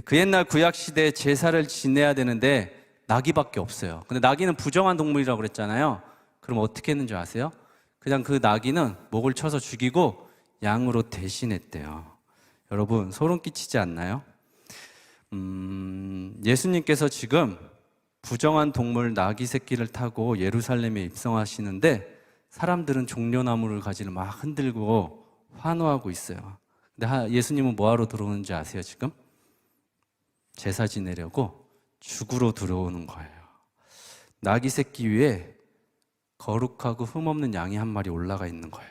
그 옛날 구약 시대에 제사를 지내야 되는데 나귀밖에 없어요. 근데 나귀는 부정한 동물이라고 그랬잖아요. 그럼 어떻게 했는지 아세요? 그냥 그 나귀는 목을 쳐서 죽이고 양으로 대신했대요. 여러분, 소름 끼치지 않나요? 예수님께서 지금 부정한 동물 나귀 새끼를 타고 예루살렘에 입성하시는데 사람들은 종려나무를 가지고 막 흔들고 환호하고 있어요. 근데 예수님은 뭐하러 들어오는지 아세요, 지금? 제사 지내려고 죽으러 들어오는 거예요. 나귀 새끼 위에 거룩하고 흠없는 양이 한 마리 올라가 있는 거예요.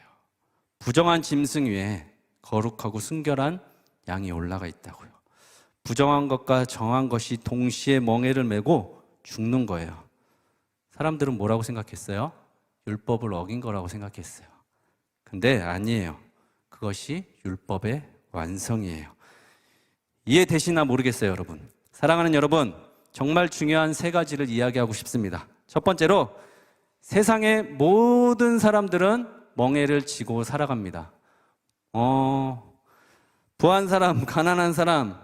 부정한 짐승 위에 거룩하고 순결한 양이 올라가 있다고요. 부정한 것과 정한 것이 동시에 멍에를 메고 죽는 거예요. 사람들은 뭐라고 생각했어요? 율법을 어긴 거라고 생각했어요. 근데 아니에요. 그것이 율법의 완성이에요. 이해되시나 모르겠어요, 여러분. 사랑하는 여러분, 정말 중요한 세 가지를 이야기하고 싶습니다. 첫 번째로, 세상의 모든 사람들은 멍에를 지고 살아갑니다. 부한 사람, 가난한 사람,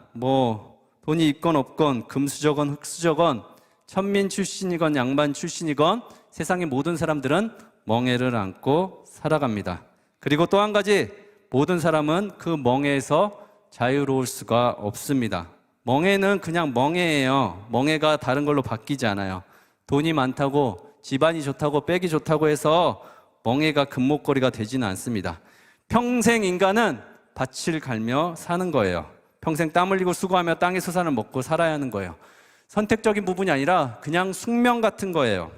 돈이 있건 없건, 금수저건 흙수저건, 천민 출신이건 양반 출신이건 세상의 모든 사람들은 멍에를 안고 살아갑니다. 그리고 또 한 가지, 모든 사람은 그 멍에에서 자유로울 수가 없습니다. 멍에는 그냥 멍에예요. 멍에가 다른 걸로 바뀌지 않아요. 돈이 많다고, 집안이 좋다고, 빽이 좋다고 해서 멍에가 금목걸이가 되지는 않습니다. 평생 인간은 밭을 갈며 사는 거예요. 평생 땀 흘리고 수고하며 땅의 소산을 먹고 살아야 하는 거예요. 선택적인 부분이 아니라 그냥 숙명 같은 거예요.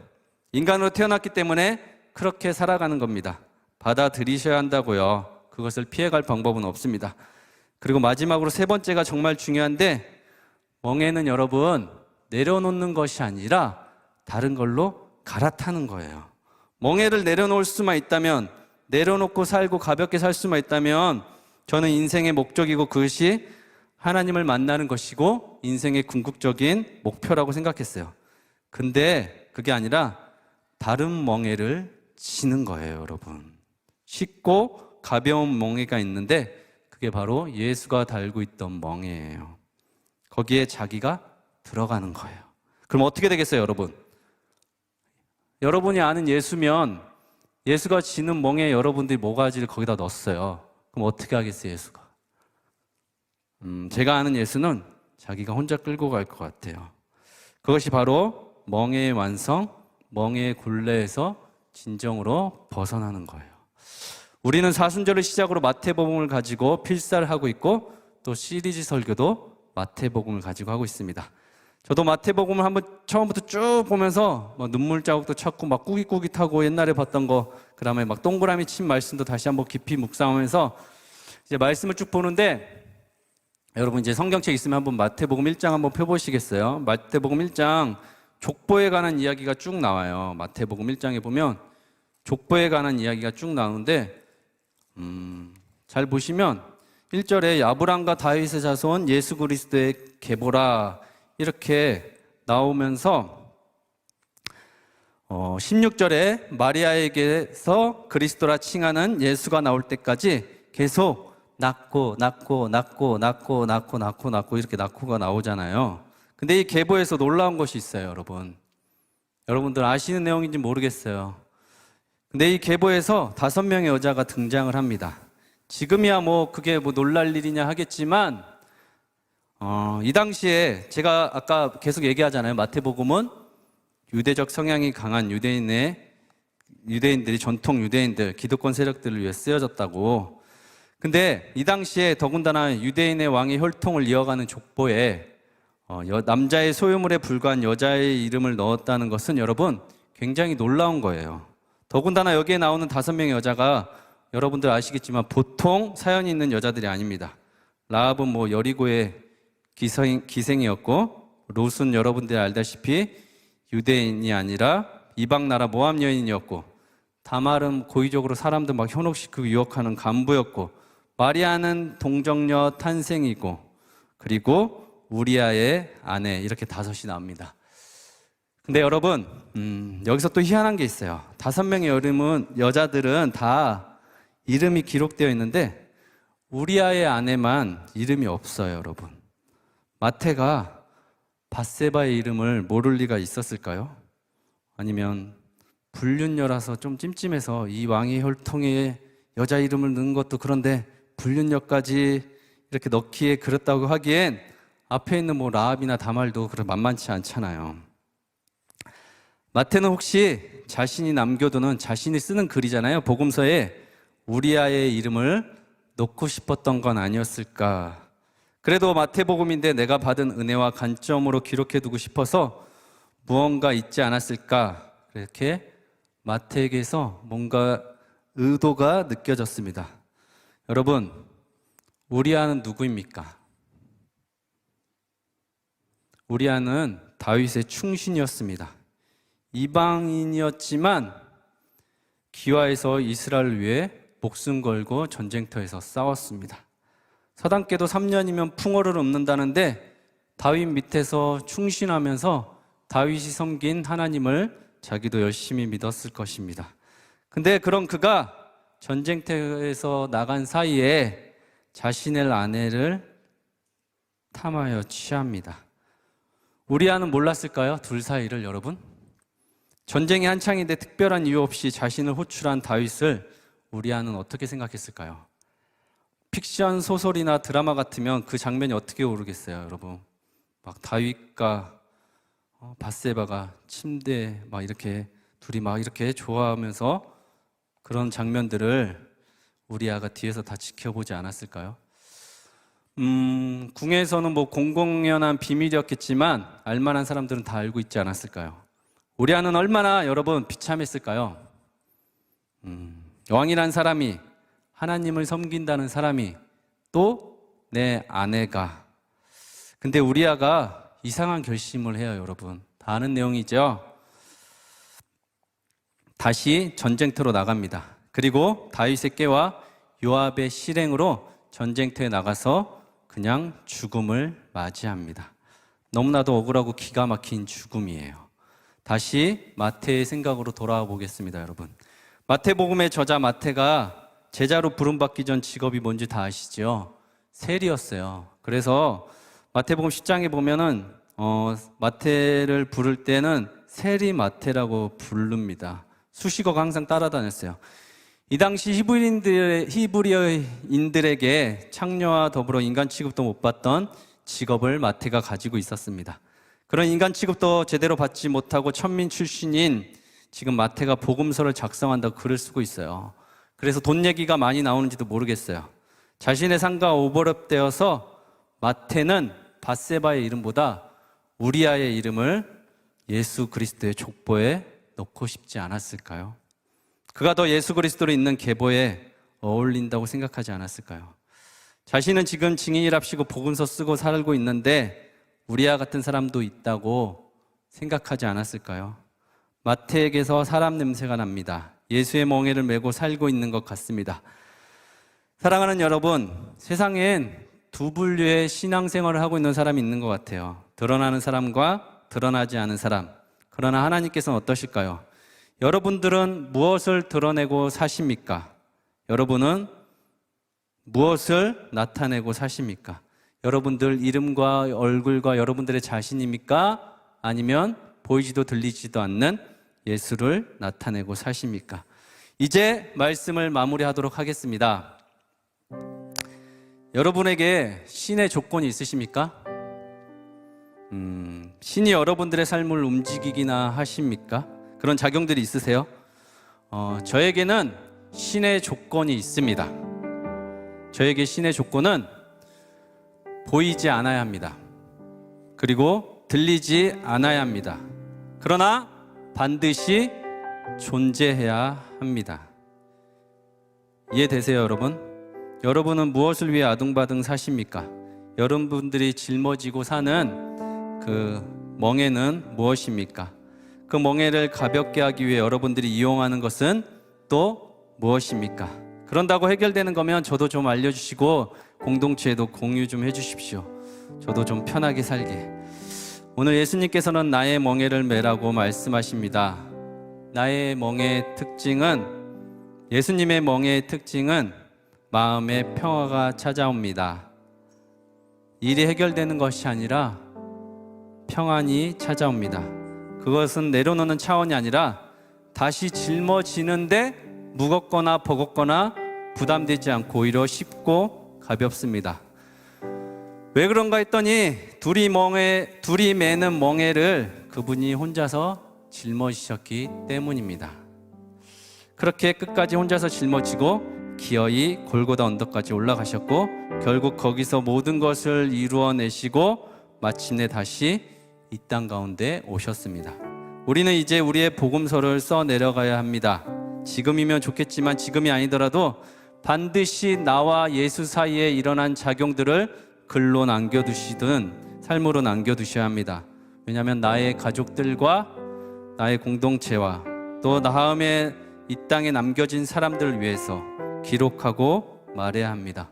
인간으로 태어났기 때문에 그렇게 살아가는 겁니다. 받아들이셔야 한다고요. 그것을 피해갈 방법은 없습니다. 그리고 마지막으로 세 번째가 정말 중요한데, 멍에는 여러분 내려놓는 것이 아니라 다른 걸로 갈아타는 거예요. 멍에를 내려놓을 수만 있다면, 내려놓고 살고 가볍게 살 수만 있다면 저는 인생의 목적이고 그것이 하나님을 만나는 것이고 인생의 궁극적인 목표라고 생각했어요. 근데 그게 아니라 다른 멍에를 지는 거예요, 여러분. 쉽고 가벼운 멍에가 있는데 그게 바로 예수가 달고 있던 멍에예요. 거기에 자기가 들어가는 거예요. 그럼 어떻게 되겠어요, 여러분? 여러분이 아는 예수면 예수가 지는 멍에 여러분들이 모가지를 거기다 넣었어요. 그럼 어떻게 하겠어요, 예수가? 제가 아는 예수는 자기가 혼자 끌고 갈 것 같아요. 그것이 바로 멍에의 완성, 멍에의 굴레에서 진정으로 벗어나는 거예요. 우리는 사순절을 시작으로 마태복음을 가지고 필사를 하고 있고 또 시리즈 설교도 마태복음을 가지고 하고 있습니다. 저도 마태복음을 한번 처음부터 쭉 보면서 막 눈물 자국도 찾고 막 꾸깃꾸깃하고 옛날에 봤던 거, 그다음에 막 동그라미 친 말씀도 다시 한번 깊이 묵상하면서 이제 말씀을 쭉 보는데, 여러분 이제 성경책 있으면 한번 마태복음 1장 한번 펴보시겠어요? 마태복음 1장 족보에 관한 이야기가 쭉 나와요. 마태복음 1장에 보면 족보에 관한 이야기가 쭉 나오는데, 잘 보시면 1절에 아브람과 다윗의 자손 예수 그리스도의 계보라 이렇게 나오면서 16절에 마리아에게서 그리스도라 칭하는 예수가 나올 때까지 계속 낳고 이렇게 낳고가 나오잖아요. 근데 이 계보에서 놀라운 것이 있어요, 여러분. 여러분들 아시는 내용인지 모르겠어요. 근데 이 계보에서 5명의 여자가 등장을 합니다. 지금이야 뭐 그게 뭐 놀랄 일이냐 하겠지만 이 당시에 제가 아까 계속 얘기하잖아요. 마태복음은 유대적 성향이 강한 유대인들이 전통 유대인들, 기득권 세력들을 위해 쓰여졌다고. 근데 이 당시에 더군다나 유대인의 왕의 혈통을 이어가는 족보에 남자의 소유물에 불과한 여자의 이름을 넣었다는 것은 여러분 굉장히 놀라운 거예요. 더군다나 여기에 나오는 5명의 여자가 여러분들 아시겠지만 보통 사연이 있는 여자들이 아닙니다. 라합은 뭐 여리고의 기생이었고, 롯은 여러분들이 알다시피 유대인이 아니라 이방 나라 모압 여인이었고, 다말은 고의적으로 사람들 막 현혹시키고 유혹하는 간부였고, 마리아는 동정녀 탄생이고, 그리고 우리아의 아내, 이렇게 5이 나옵니다. 근데 여러분 여기서 또 희한한 게 있어요. 5명의 여자들은 다 이름이 기록되어 있는데 우리아의 아내만 이름이 없어요, 여러분. 마태가 밧세바의 이름을 모를 리가 있었을까요? 아니면 불륜녀라서 좀 찜찜해서 이 왕의 혈통에 여자 이름을 넣은 것도 그런데 불륜녀까지 이렇게 넣기에 그렇다고 하기엔 앞에 있는 뭐 라합이나 다말도 그렇게 만만치 않잖아요. 마태는 혹시 자신이 남겨두는, 자신이 쓰는 글이잖아요. 복음서에 우리아의 이름을 넣고 싶었던 건 아니었을까. 그래도 마태복음인데 내가 받은 은혜와 관점으로 기록해두고 싶어서 무언가 있지 않았을까. 이렇게 마태에게서 뭔가 의도가 느껴졌습니다. 여러분, 우리아는 누구입니까? 우리아는 다윗의 충신이었습니다. 이방인이었지만 기와에서 이스라엘을 위해 목숨 걸고 전쟁터에서 싸웠습니다. 서당께도 3년이면 풍어를 읊는다는데 다윗 밑에서 충신하면서 다윗이 섬긴 하나님을 자기도 열심히 믿었을 것입니다. 근데 그런 그가 전쟁터에서 나간 사이에 자신의 아내를 탐하여 취합니다. 우리아는 몰랐을까요? 둘 사이를 여러분? 전쟁이 한창인데 특별한 이유 없이 자신을 호출한 다윗을 우리아는 어떻게 생각했을까요? 픽션 소설이나 드라마 같으면 그 장면이 어떻게 오르겠어요, 여러분? 막 다윗과 밧세바가 침대에 막 이렇게 둘이 막 이렇게 좋아하면서 그런 장면들을 우리아가 뒤에서 다 지켜보지 않았을까요? 궁에서는 뭐 공공연한 비밀이었겠지만 알만한 사람들은 다 알고 있지 않았을까요? 우리아는 얼마나 여러분 비참했을까요? 왕이란 사람이, 하나님을 섬긴다는 사람이, 또 내 아내가. 근데 우리아가 이상한 결심을 해요, 여러분. 다 아는 내용이죠? 다시 전쟁터로 나갑니다. 그리고 다윗의 꾀와 요압의 실행으로 전쟁터에 나가서 그냥 죽음을 맞이합니다. 너무나도 억울하고 기가 막힌 죽음이에요. 다시 마태의 생각으로 돌아와 보겠습니다, 여러분. 마태복음의 저자 마태가 제자로 부름받기 전 직업이 뭔지 다 아시죠? 세리였어요. 그래서 마태복음 10장에 보면은 마태를 부를 때는 세리 마태라고 부릅니다. 수식어가 항상 따라다녔어요. 이 당시 히브리어인들에게 창녀와 더불어 인간 취급도 못 받던 직업을 마태가 가지고 있었습니다. 그런 인간 취급도 제대로 받지 못하고 천민 출신인 지금 마태가 복음서를 작성한다고 글을 쓰고 있어요. 그래서 돈 얘기가 많이 나오는지도 모르겠어요. 자신의 삶과 오버랩되어서 마태는 밧세바의 이름보다 우리아의 이름을 예수 그리스도의 족보에 넣고 싶지 않았을까요? 그가 더 예수 그리스도로 있는 계보에 어울린다고 생각하지 않았을까요? 자신은 지금 증인이랍시고 복음서 쓰고 살고 있는데 우리와 같은 사람도 있다고 생각하지 않았을까요? 마태에게서 사람 냄새가 납니다. 예수의 멍에를 메고 살고 있는 것 같습니다. 사랑하는 여러분, 세상엔 두 분류의 신앙생활을 하고 있는 사람이 있는 것 같아요. 드러나는 사람과 드러나지 않은 사람. 그러나 하나님께서는 어떠실까요? 여러분들은 무엇을 드러내고 사십니까? 여러분은 무엇을 나타내고 사십니까? 여러분들 이름과 얼굴과 여러분들의 자신입니까? 아니면 보이지도 들리지도 않는 예수를 나타내고 사십니까? 이제 말씀을 마무리하도록 하겠습니다. 여러분에게 신의 조건이 있으십니까? 신이 여러분들의 삶을 움직이기나 하십니까? 그런 작용들이 있으세요? 저에게는 신의 조건이 있습니다. 저에게 신의 조건은 보이지 않아야 합니다. 그리고 들리지 않아야 합니다. 그러나 반드시 존재해야 합니다. 이해되세요, 여러분? 여러분은 무엇을 위해 아둥바둥 사십니까? 여러분들이 짊어지고 사는 그 멍에는 무엇입니까? 그 멍에를 가볍게 하기 위해 여러분들이 이용하는 것은 또 무엇입니까? 그런다고 해결되는 거면 저도 좀 알려주시고 공동체에도 공유 좀 해주십시오. 저도 좀 편하게 살게. 오늘 예수님께서는 나의 멍에를 메라고 말씀하십니다. 나의 멍에의 특징은, 예수님의 멍에의 특징은 마음의 평화가 찾아옵니다. 일이 해결되는 것이 아니라 평안이 찾아옵니다. 그것은 내려놓는 차원이 아니라 다시 짊어지는데 무겁거나 버겁거나 부담되지 않고 오히려 쉽고 가볍습니다. 왜 그런가 했더니 둘이 매는 멍에를 그분이 혼자서 짊어지셨기 때문입니다. 그렇게 끝까지 혼자서 짊어지고 기어이 골고다 언덕까지 올라가셨고 결국 거기서 모든 것을 이루어내시고 마침내 다시 이 땅 가운데 오셨습니다. 우리는 이제 우리의 복음서를 써 내려가야 합니다. 지금이면 좋겠지만 지금이 아니더라도 반드시 나와 예수 사이에 일어난 작용들을 글로 남겨두시든 삶으로 남겨두셔야 합니다. 왜냐하면 나의 가족들과 나의 공동체와 또 다음에 이 땅에 남겨진 사람들을 위해서 기록하고 말해야 합니다.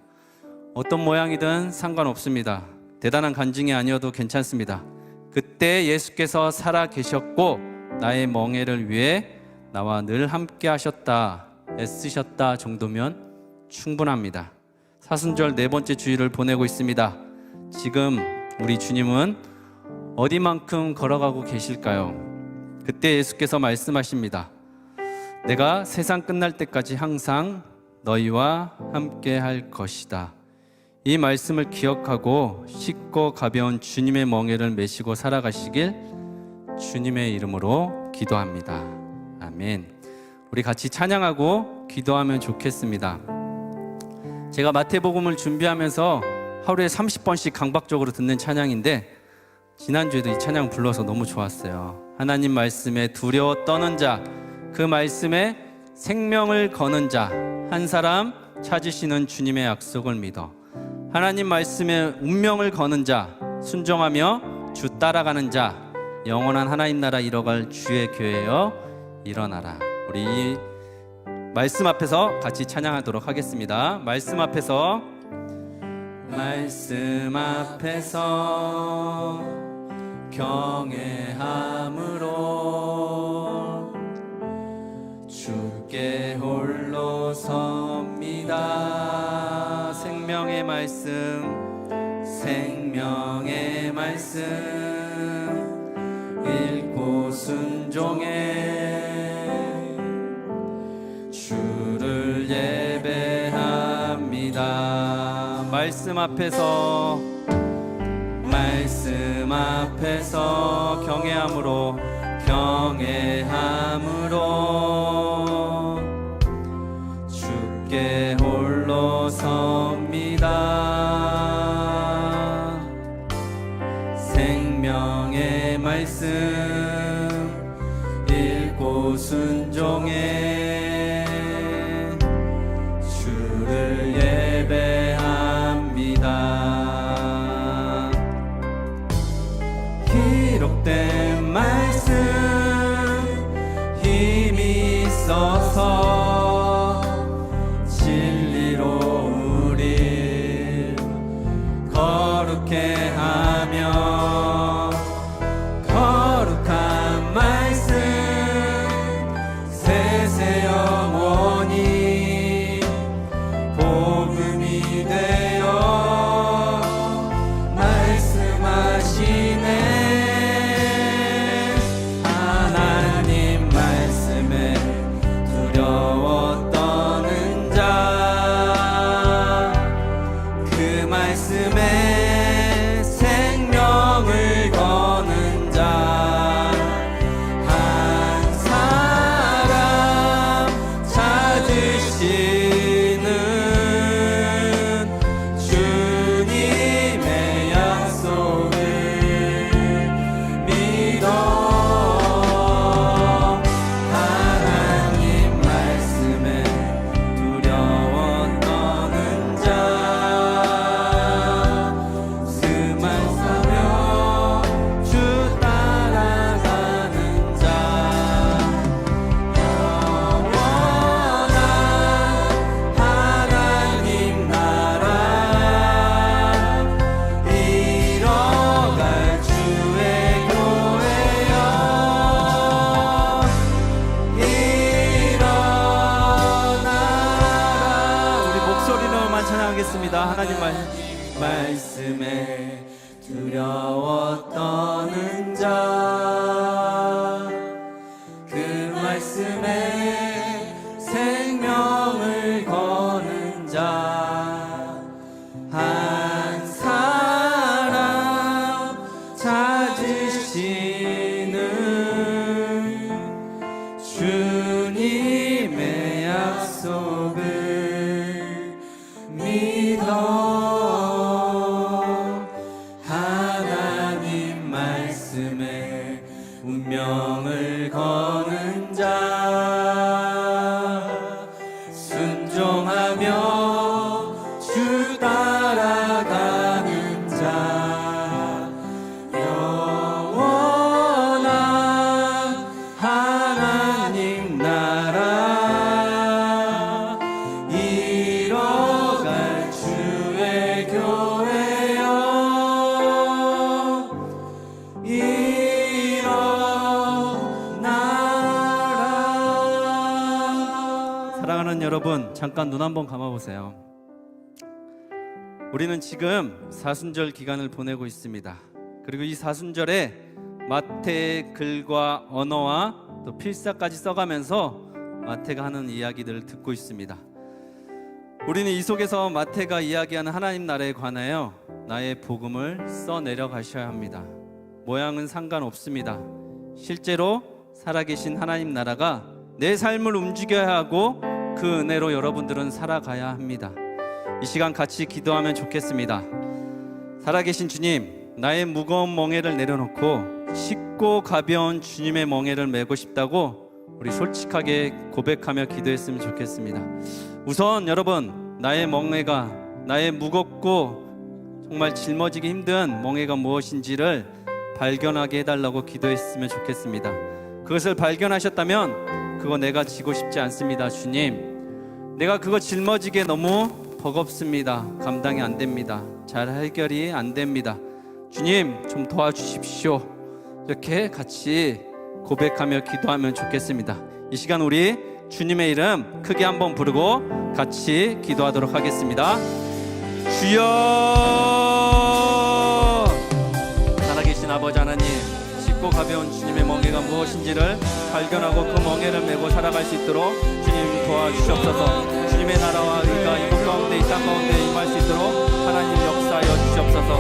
어떤 모양이든 상관없습니다. 대단한 간증이 아니어도 괜찮습니다. 그때 예수께서 살아 계셨고 나의 멍에를 위해 나와 늘 함께 하셨다, 애쓰셨다 정도면 충분합니다. 사순절 네 번째 주일을 보내고 있습니다. 지금 우리 주님은 어디만큼 걸어가고 계실까요? 그때 예수께서 말씀하십니다. 내가 세상 끝날 때까지 항상 너희와 함께 할 것이다. 이 말씀을 기억하고 쉽고 가벼운 주님의 멍에를 메시고 살아가시길 주님의 이름으로 기도합니다. 아멘. 우리 같이 찬양하고 기도하면 좋겠습니다. 제가 마태복음을 준비하면서 하루에 30번씩 강박적으로 듣는 찬양인데 지난주에도 이 찬양 불러서 너무 좋았어요. 하나님 말씀에 두려워 떠는 자, 그 말씀에 생명을 거는 자, 한 사람 찾으시는 주님의 약속을 믿어. 하나님 말씀에 운명을 거는 자, 순종하며 주 따라가는 자, 영원한 하나님 나라 이뤄갈 주의 교회여 일어나라. 우리 이 말씀 앞에서 같이 찬양하도록 하겠습니다. 말씀 앞에서 경외함으로 주께 홀로 섭니다. 생명의 말씀 읽고 순종해 주를 말씀 앞에서 경외함으로 주께 홀로 섭니다. 생명의 말씀 읽고 순종해 주를 예배합니다. 기록된 말씀 힘이 있어서 진리로 우릴 거룩해 하며 거룩한 말씀 세세 영원히 복음이 되어 말씀하시네. 하나님 말씀에 두려워 떠는 자, 그 말씀에 생명을 거는 자, 한 사람 찾으시는 주님의 약속을 믿어. 하나님 말씀에 두려워 떠는 자, 그만 사며 주 따라가는 자, 영원한 하나님 나라 이뤄갈 주의 교회여 일어나라. 우리 목소리로만 찬양하겠습니다. 하나님 말씀에 두려워 떠는 자, 그 말씀에 생명을 거는 자, 한 사람 찾으시는 주님의 약속을 믿어. 하나님 말씀에 운명을 거는 자, 순종하며 주 따라가는 자, 영원한 하나님 나라 이뤄갈 주의 교회여 일어나라. 사랑하는 여러분, 잠깐 눈 한번 감아보세요. 우리는 지금 사순절 기간을 보내고 있습니다. 그리고 이 사순절에 마태의 글과 언어와 또 필사까지 써가면서 마태가 하는 이야기들을 듣고 있습니다. 우리는 이 속에서 마태가 이야기하는 하나님 나라에 관하여 나의 복음을 써내려 가셔야 합니다. 모양은 상관없습니다. 실제로 살아계신 하나님 나라가 내 삶을 움직여야 하고 그 은혜로 여러분들은 살아가야 합니다. 이 시간 같이 기도하면 좋겠습니다. 살아계신 주님, 나의 무거운 멍에를 내려놓고 쉽고 가벼운 주님의 멍에를 메고 싶다고 우리 솔직하게 고백하며 기도했으면 좋겠습니다. 우선 여러분, 나의 멍에가, 나의 무겁고 정말 짊어지기 힘든 멍에가 무엇인지를 발견하게 해달라고 기도했으면 좋겠습니다. 그것을 발견하셨다면 그거 내가 지고 싶지 않습니다. 주님, 내가 그거 짊어지기에 너무 버겁습니다. 감당이 안 됩니다. 잘 해결이 안 됩니다. 주님, 좀 도와주십시오. 이렇게 같이 고백하며 기도하면 좋겠습니다. 이 시간 우리 주님의 이름 크게 한번 부르고 같이 기도하도록 하겠습니다. 주여! 살아계신 아버지 하나님, 쉽고 가벼운 주님의 멍에가 무엇인지를 발견하고 그 멍에를 메고 살아갈 수 있도록 주님 도와주시옵소서. 주님 주님의 나라와 의가 이곳 가운데 이 땅 가운데 임할 수 있도록 하나님 역사하여 주시옵소서.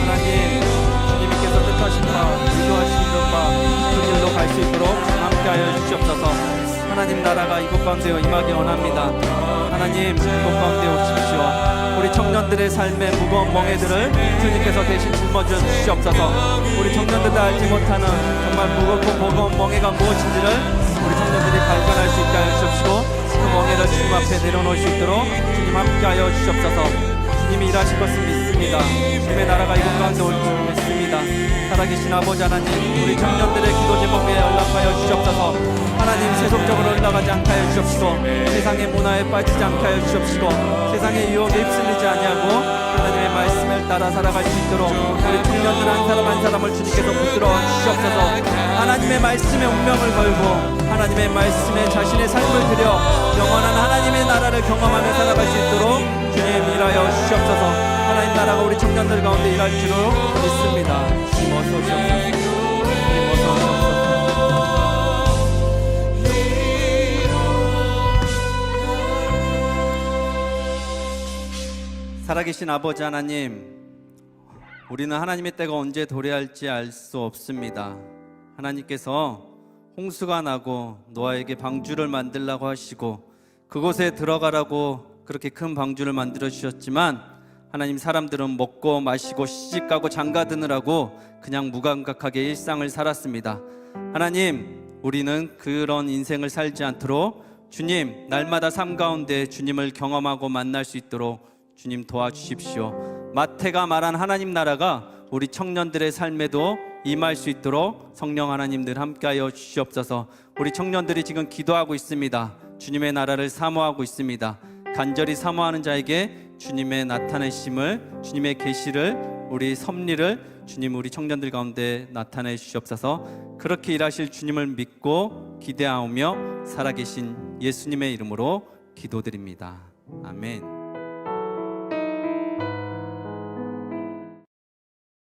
하나님 주님께서 뜻하신 바 의도하시는 바그 길로 갈 수 있도록 함께하여 주시옵소서. 하나님 나라가 이곳 가운데 임하기 원합니다. 하나님 이곳 가운데 오십시오. 우리 청년들의 삶의 무거운 멍에들을 주님께서 대신 짊어져 주시옵소서. 우리 청년들도 알지 못하는 정말 무겁고 무거운 멍에가 무엇인지를 우리 청년들이 발견할 수 있게 하여 주시옵시고 그 멍에를 주님 앞에 내려놓을 수 있도록 주님 함께하여 주시옵소서. 주님이 일하실 것을 믿습니다. 주님의 나라가 이곳 가운데 올 줄 믿습니다. 살아계신 아버지 하나님, 우리 청년들의 기도 제목에 연락하여 주시옵소서. 하나님 세속적으로 올라가지 않게 하여 주시옵시고 세상의 문화에 빠지지 않게 하여 주시옵시고 세상의 유혹에 휩쓸리지 아니하고 하나님의 말씀을 따라 살아갈 수 있도록 우리 청년들 한 사람 한 사람을 주님께서 붙들어 주시옵소서. 하나님의 말씀에 운명을 걸고 하나님의 말씀에 자신의 삶을 들여 영원한 하나님의 나라를 경험하며 살아갈 수 있도록 주님 일하여 주시옵소서. 하나님 나라가 우리 청년들 가운데 일할 줄로 믿습니다. 주님 어서 오시옵소서. 주님 어서 오시옵소서. 살아계신 아버지 하나님, 우리는 하나님의 때가 언제 도래할지 알 수 없습니다. 하나님께서 홍수가 나고 노아에게 방주를 만들라고 하시고 그곳에 들어가라고 그렇게 큰 방주를 만들어 주셨지만 하나님 사람들은 먹고 마시고 시집가고 장가드느라고 그냥 무감각하게 일상을 살았습니다. 하나님, 우리는 그런 인생을 살지 않도록 주님 날마다 삶 가운데 주님을 경험하고 만날 수 있도록 주님 도와주십시오. 마태가 말한 하나님 나라가 우리 청년들의 삶에도 임할 수 있도록 성령 하나님 늘 함께하여 주시옵소서. 우리 청년들이 지금 기도하고 있습니다. 주님의 나라를 사모하고 있습니다. 간절히 사모하는 자에게 주님의 나타내심을, 주님의 계시를, 우리 섭리를 주님 우리 청년들 가운데 나타내 주시옵소서. 그렇게 일하실 주님을 믿고 기대하며 살아계신 예수님의 이름으로 기도드립니다. 아멘.